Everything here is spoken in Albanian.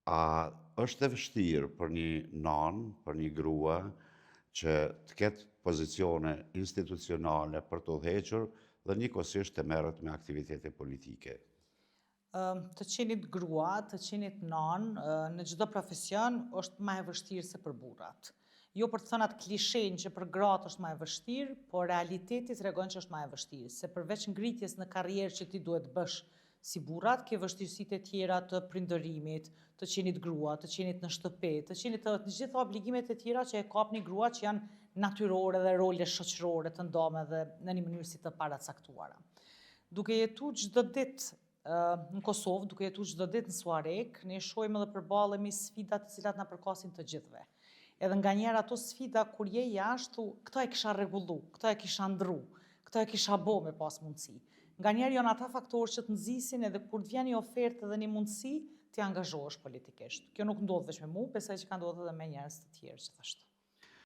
A është e vështirë për një nanë, për një grua, që të ketë pozicione institucionale për të udhëhequr dhe njëkohësisht të merret me aktivitete politike? Të qenit grua, të qenit nanë, në çdo profesion është më e vështirë se për burrat. Jo për të thënë atë klishen që për gratë është më e vështirë, por realiteti tregon që është më e vështirë, se përveç ngritjes në karrierë që ti duhet bësh si burrat, ke vështirësitë e tjera të prindërimit, të qenit grua, të qenit në shtëpi, të qenit të gjitha obligimet e tjera që e kapni grua që janë natyrore dhe role shoqërore të ndome dhe në një mënyrë si të paracaktuara. Duke jetu çdo ditë në Kosovë, duke jetu çdo ditë në Suarek, ne shohim dhe përballemi sfidat të cilat na përkasin të gjithëve. Edhe nganjëherë ato sfida kur je jashtë, thu, këto e kisha rregullu, këto e kisha ndru, këto e kisha bo me pas mundësi. Nganjëherë janë ata faktorë që të nxisin edhe kur të vjen një ofertë dhe një mundësi, ti angazhohesh politikisht. Kjo nuk ndodh vetëm me mua, besoj që ka ndodhur edhe me njerëz të tjerë gjithashtu.